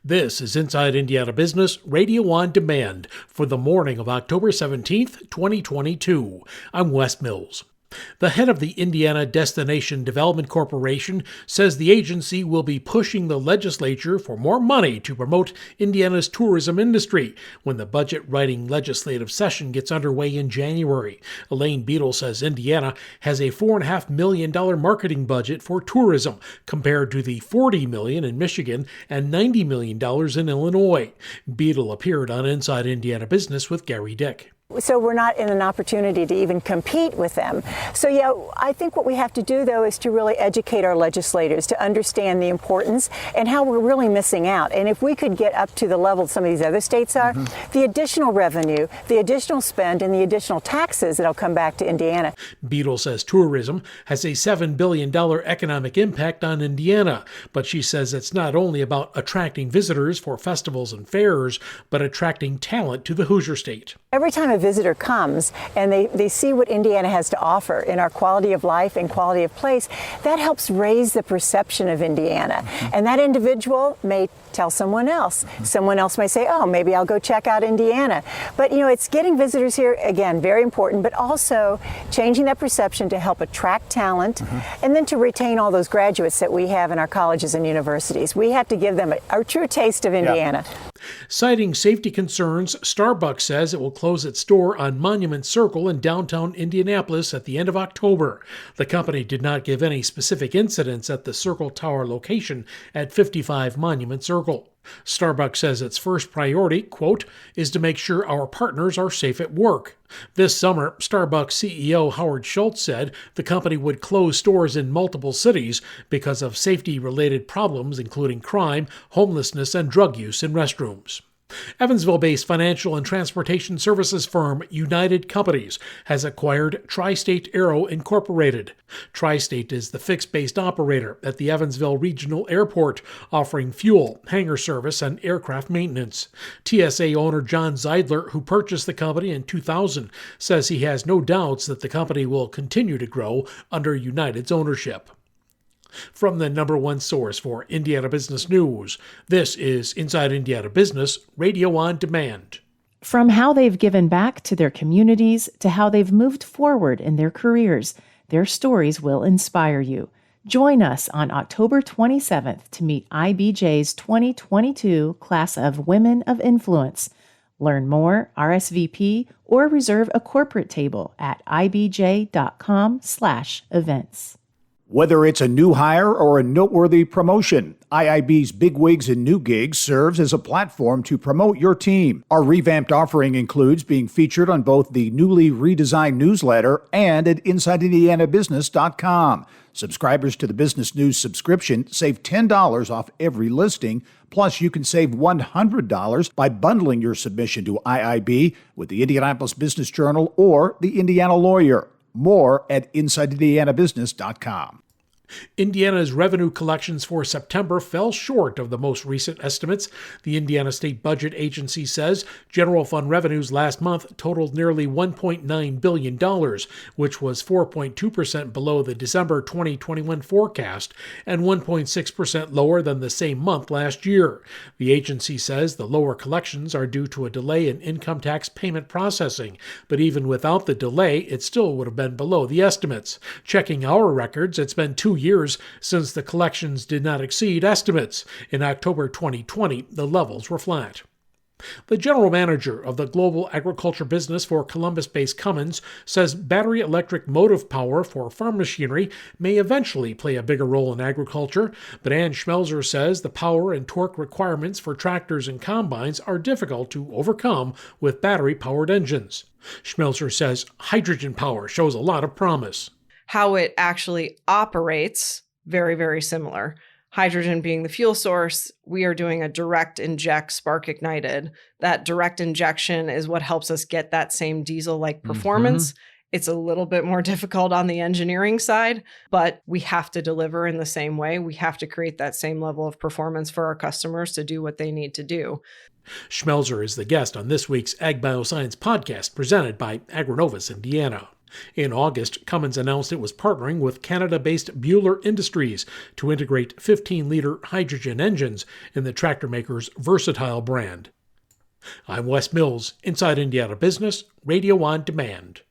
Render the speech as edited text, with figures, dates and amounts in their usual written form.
This is Inside Indiana Business, Radio on Demand, for the morning of October 17th, 2022. I'm Wes Mills. The head of the Indiana Destination Development Corporation says the agency will be pushing the legislature for more money to promote Indiana's tourism industry when the budget-writing legislative session gets underway in January. Elaine Beadle says Indiana has a $4.5 million marketing budget for tourism compared to the $40 million in Michigan and $90 million in Illinois. Beadle appeared on Inside Indiana Business with Gary Dick. So we're not in an opportunity to even compete with them. So I think what we have to do, though, is to really educate our legislators to understand the importance and how we're really missing out. And if we could get up to the level some of these other states are, the additional revenue, the additional spend, and the additional taxes that'll come back to Indiana. Beadle says tourism has a $7 billion economic impact on Indiana, but she says it's not only about attracting visitors for festivals and fairs, but attracting talent to the Hoosier State. Every time a visitor comes and they see what Indiana has to offer in our quality of life and quality of place, that helps raise the perception of Indiana. And that individual may tell someone else. Someone else may say, oh, maybe I'll go check out Indiana. But, it's getting visitors here, again, very important, but also changing that perception to help attract talent and then to retain all those graduates that we have in our colleges and universities. We have to give them a true taste of Indiana. Citing safety concerns, Starbucks says it will close its store on Monument Circle in downtown Indianapolis at the end of October. The company did not give any specific incidents at the Circle Tower location at 55 Monument Circle. Starbucks says its first priority, quote, is to make sure our partners are safe at work. This summer, Starbucks CEO Howard Schultz said the company would close stores in multiple cities because of safety-related problems, including crime, homelessness, and drug use in restrooms. Evansville-based financial and transportation services firm United Companies has acquired Tri-State Aero Incorporated. Tri-State is the fixed-based operator at the Evansville Regional Airport, offering fuel, hangar service, and aircraft maintenance. TSA owner John Zeidler, who purchased the company in 2000, says he has no doubts that the company will continue to grow under United's ownership. From the number one source for Indiana business news, this is Inside Indiana Business, Radio on Demand. From how they've given back to their communities to how they've moved forward in their careers, their stories will inspire you. Join us on October 27th to meet IBJ's 2022 Class of Women of Influence. Learn more, RSVP, or reserve a corporate table at ibj.com/events. Whether it's a new hire or a noteworthy promotion, IIB's Big Wigs and New Gigs serves as a platform to promote your team. Our revamped offering includes being featured on both the newly redesigned newsletter and at InsideIndianaBusiness.com. Subscribers to the Business News subscription save $10 off every listing, plus you can save $100 by bundling your submission to IIB with the Indianapolis Business Journal or the Indiana Lawyer. More at InsideIndianaBusiness.com. Indiana's revenue collections for September fell short of the most recent estimates. The Indiana State Budget Agency says general fund revenues last month totaled nearly $1.9 billion, which was 4.2% below the December 2021 forecast and 1.6% lower than the same month last year. The agency says the lower collections are due to a delay in income tax payment processing, but even without the delay, it still would have been below the estimates. Checking our records, it's been 2 years since the collections did not exceed estimates. In October 2020, the levels were flat. The general manager of the global agriculture business for Columbus-based Cummins says battery electric motive power for farm machinery may eventually play a bigger role in agriculture, but Ann Schmelzer says the power and torque requirements for tractors and combines are difficult to overcome with battery-powered engines. Schmelzer says hydrogen power shows a lot of promise. How it actually operates, very, very similar. Hydrogen being the fuel source, we are doing a direct inject spark ignited. That direct injection is what helps us get that same diesel-like performance. It's a little bit more difficult on the engineering side, but we have to deliver in the same way. We have to create that same level of performance for our customers to do what they need to do. Schmelzer is the guest on this week's Ag Bioscience podcast presented by Agronovus Indiana. In August, Cummins announced it was partnering with Canada-based Buehler Industries to integrate 15-liter hydrogen engines in the tractor maker's Versatile brand. I'm Wes Mills, Inside Indiana Business, Radio on Demand.